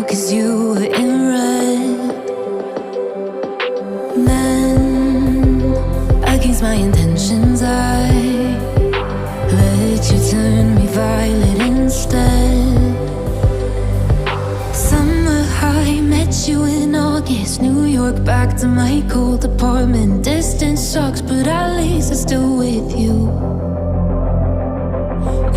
'cause you were in red. Then, against my intentions, I let you turn me violet instead. Summer high, met you in August. New York, back to my cold apartment. Distance sucks, but at least I'm still with you.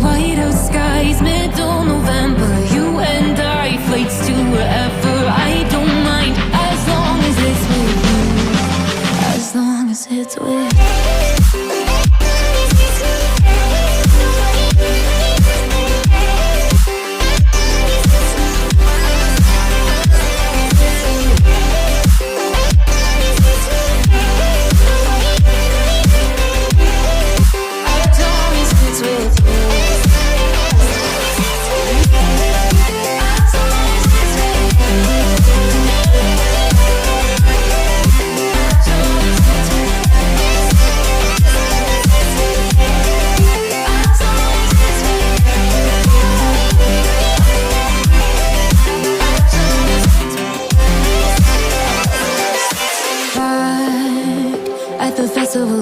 Whiteout skies, middle November. You and I, flights to wherever. I don't mind, as long as it's with you. As long as it's with you.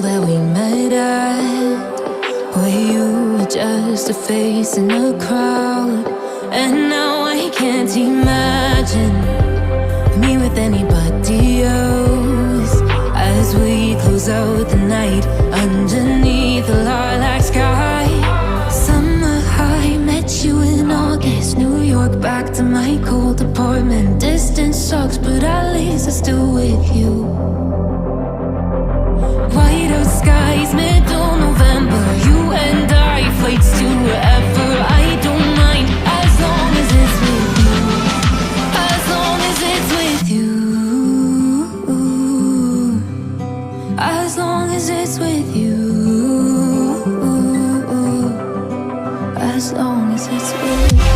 That we met at, where you were just a face in a crowd. And now I can't imagine me with anybody else. As we close out the night underneath the lilac sky. Summer high, met you in August. New York, back to my cold apartment. Distance sucks, but at least I'm still with you. Whiteout skies, middle November. You and I, flights to wherever. I don't mind, as long as it's with you. As long as it's with you. As long as it's with you. As long as it's with you.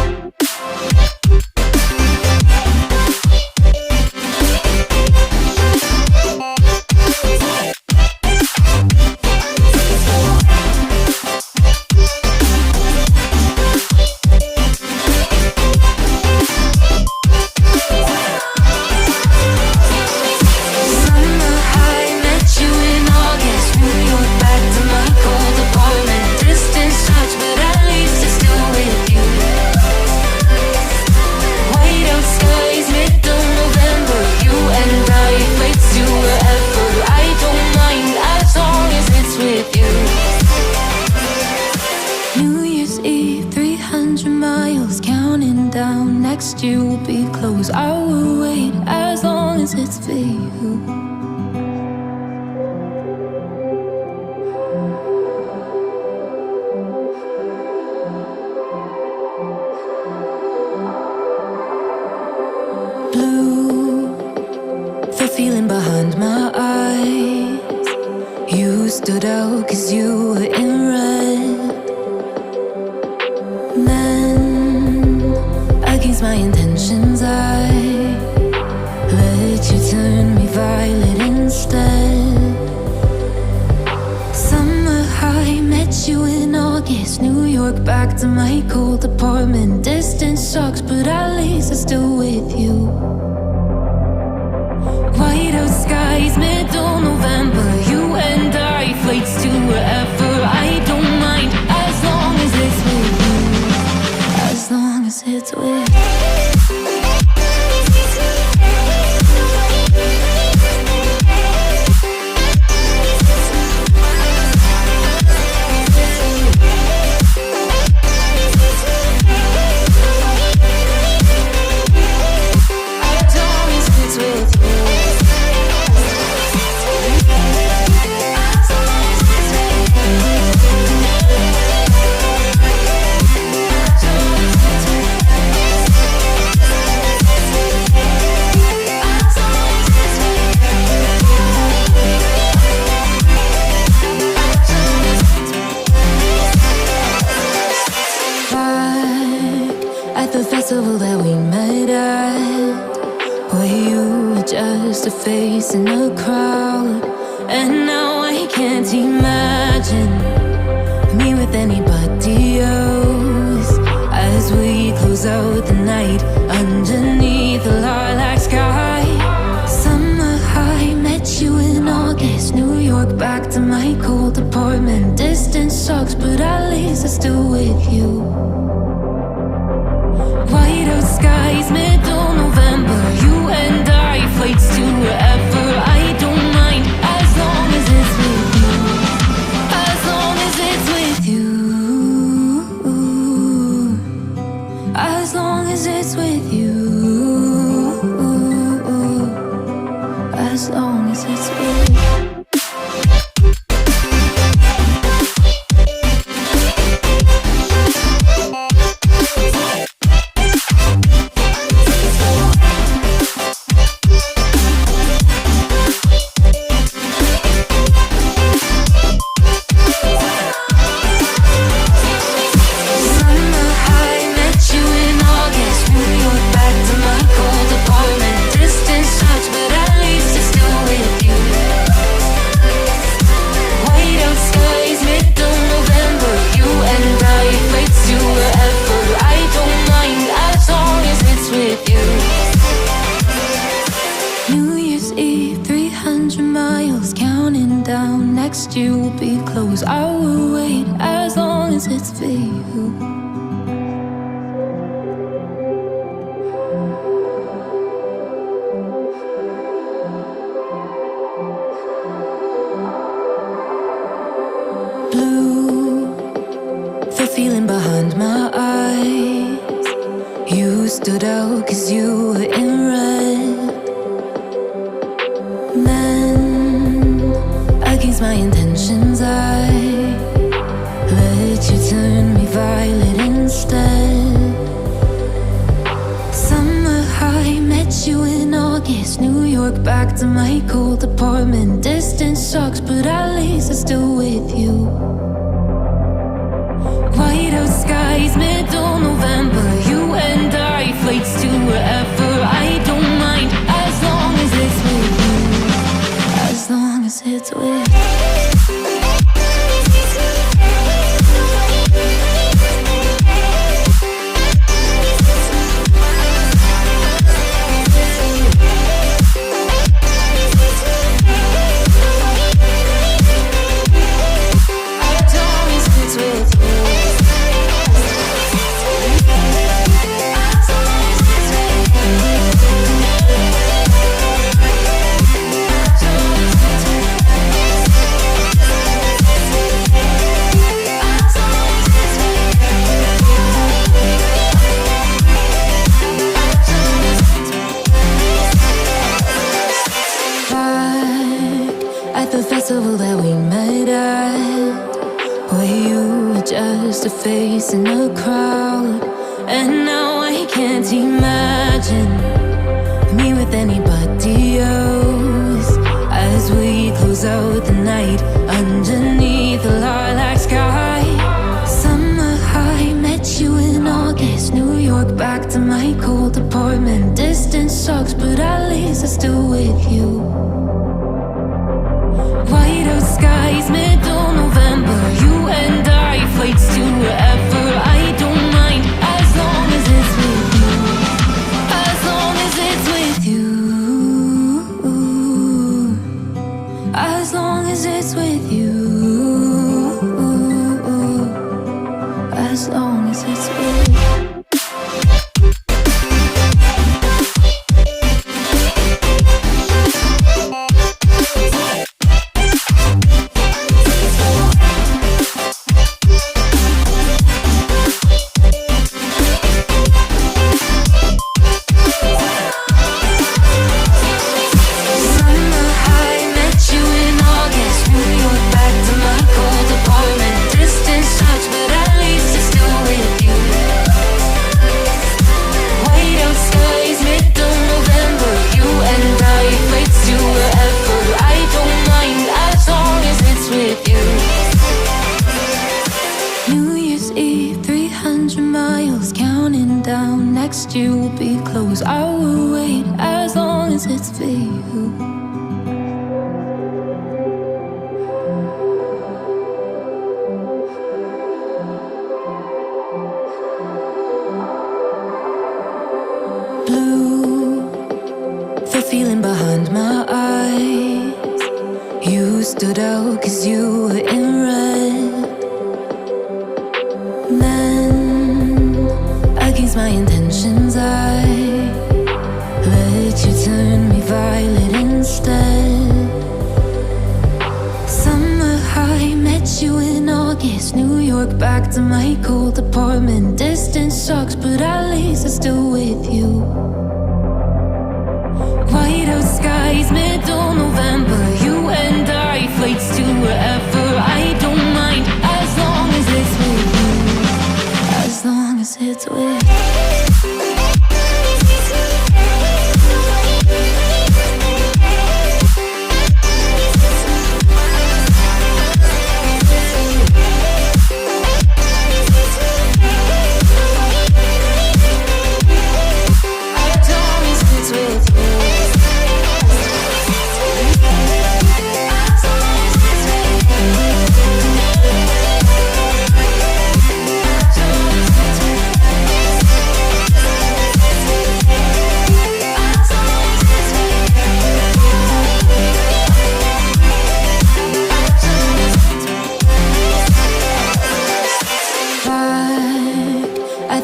Next year will be close. I will wait as long as it's for you. Blue, the feeling behind my eyes. You stood out 'cause you were in red. Against my intentions, I let you turn me violet instead. Summer high, met you in August. New York, back to my cold apartment. Distance sucks, but at least I'm still with you. Whiteout skies, middle November. You and I, flights to wherever. I don't mind, as long as it's with you. As long as it's with you. That we met at, where you were just a face in a crowd. And now I can't imagine me with anybody else. As we close out the night underneath apartment. Distance sucks, but at least I'm still with you. White out skies, middle November. You and I, flights to wherever. I don't mind, as long as it's with you. As long as it's with you. As long as it's with you. As long as it's with you. You will be close. I will wait as long as it's for you. Blue, the feeling behind my eyes. You stood out 'cause you were in red. Against my intentions, I let you turn me violet instead. Summer high, met you in August. New York, back to my cold apartment. Distance sucks, but at least I'm still with you. White out skies, middle November. You and I, flights to wherever. I don't mind, as long as it's with you. As long as it's with you. That we met at, where you were just a face in a crowd. And now I can't imagine me with anybody else. As we close out the night underneath the lilac sky. Summer high, met you in August. New York, back to my cold apartment. Distance sucks, but at least I'm still with you. White out skies, middle November. You and I, flights to wherever. I don't mind, as long as it's with you. As long as it's with you. As long as it's with you. As long as it's with you. You will be close. I will wait as long as it's for you. Blue, the feeling behind my eyes. You stood out 'cause you were in red. Then, against my intentions, I let you turn me violet instead. Summer high, met you in August. New York, back to my cold apartment. Distance sucks, but at least I'm still with you. White out skies, middle November. You and I, flights to wherever. I don't mind, as long as it's with you. As long as it's with you.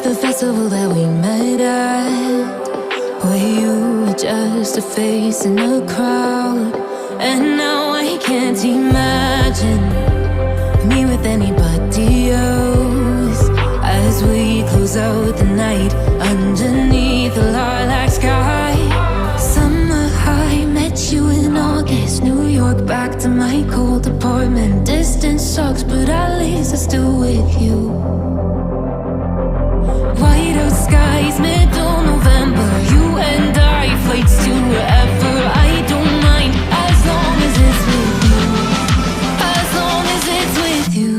The festival that we met at, where you were just a face in a crowd. And now I can't imagine me with anybody else. As we close out the night underneath the lilac sky. Summer high, met you in August. New York, back to my cold apartment. Distance sucks, but at least I'm still with you. White out skies, middle November. You and I, flights to wherever. I don't mind, as long as it's with you. As long as it's with you.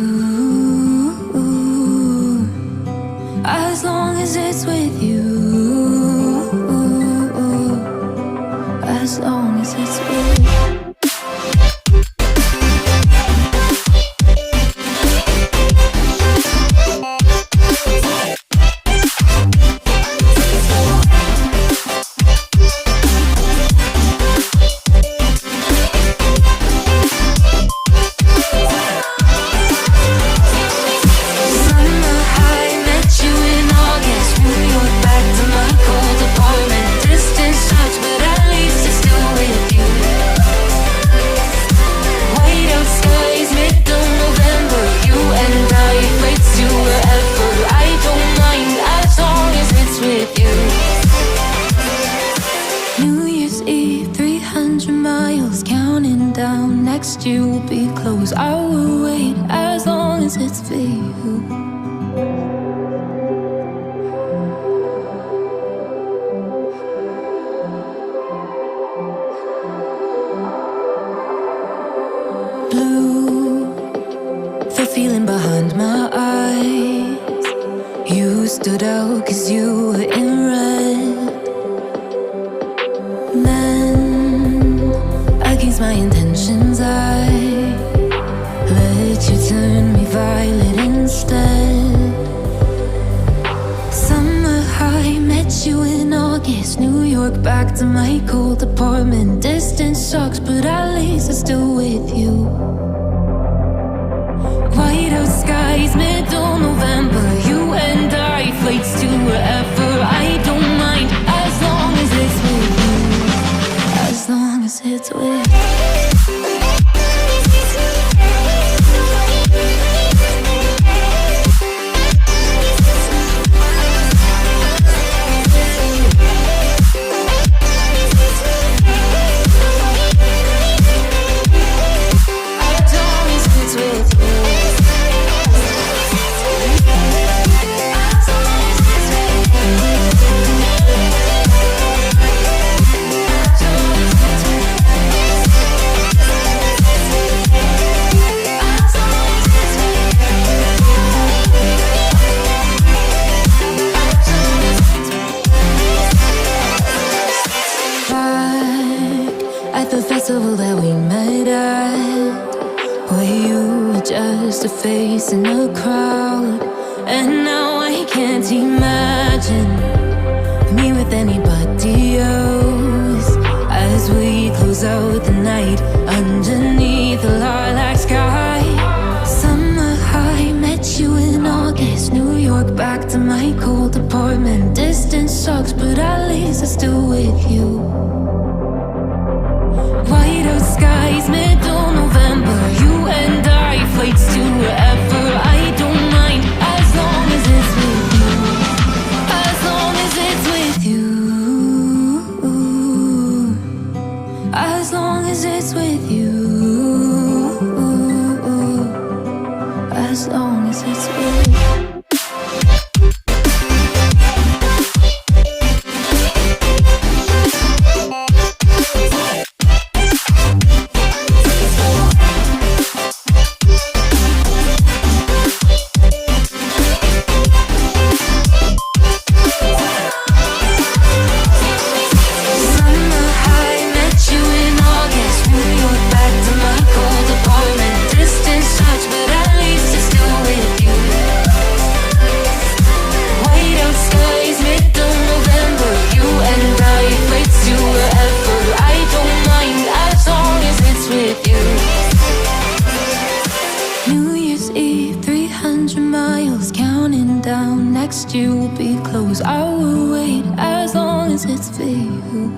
As long as it's with you. As long as it's with you. You will be close. I will wait as long as it's for you. Blue, the feeling behind my eyes. You stood out 'cause you were in red. Then, against my intentions, I let you turn me violet instead. Summer high, met you in August. New York, back to my cold apartment. Distance sucks, but at least I'm still with you. White out skies, middle November. You and I, flights to wherever. I don't mind, as long as it's with you. As long as it's with you. festival that we met at, where you were just a face in a crowd. And now I can't imagine me with anybody else, as we close out the night underneath as long as it's with you, as long as it's with you. Next year will be close. I will wait as long as it's for you.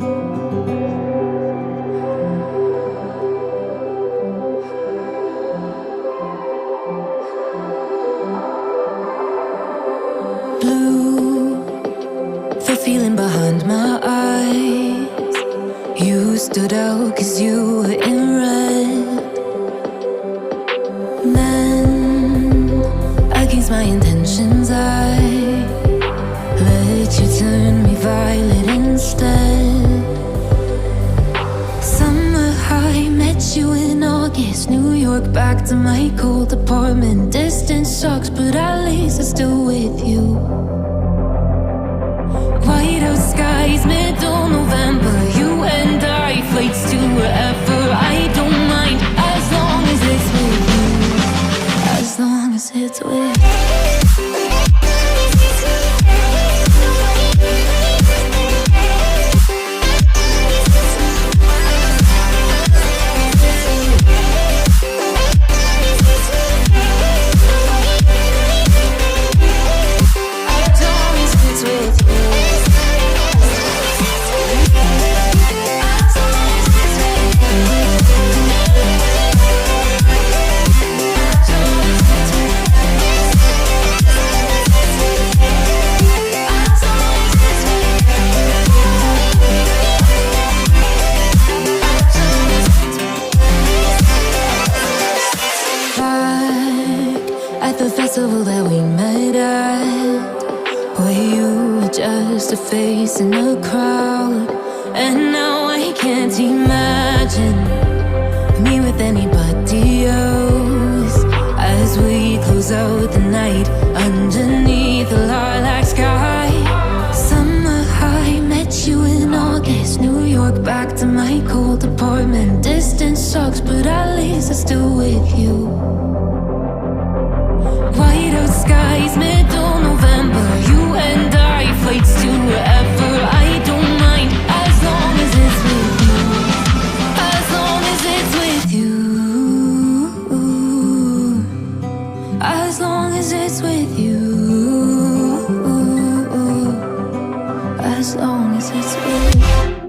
Blue, the feeling behind my eyes. You stood out 'cause you were in red. Men against my intentions, I let you turn me violet instead. Summer high, met you in August. New York, back to my cold apartment. Distance sucks, but at least I'm still with you. White out skies, middle November. You and I, flights to wherever. I don't mind, as long as it's with you, as long as it's with you. At the festival that we met at, where you were just a face in a crowd. And now I can't imagine me with anybody else, as we close out the night underneath the lilac sky. Summer high, met you in August. New York, back to my cold apartment. Distance sucks, but at least I'm still with you. White out skies, middle November. You and I, flights to wherever. I don't mind, as long as it's with you, as long as it's with you, as long as it's with you, as long as it's with you.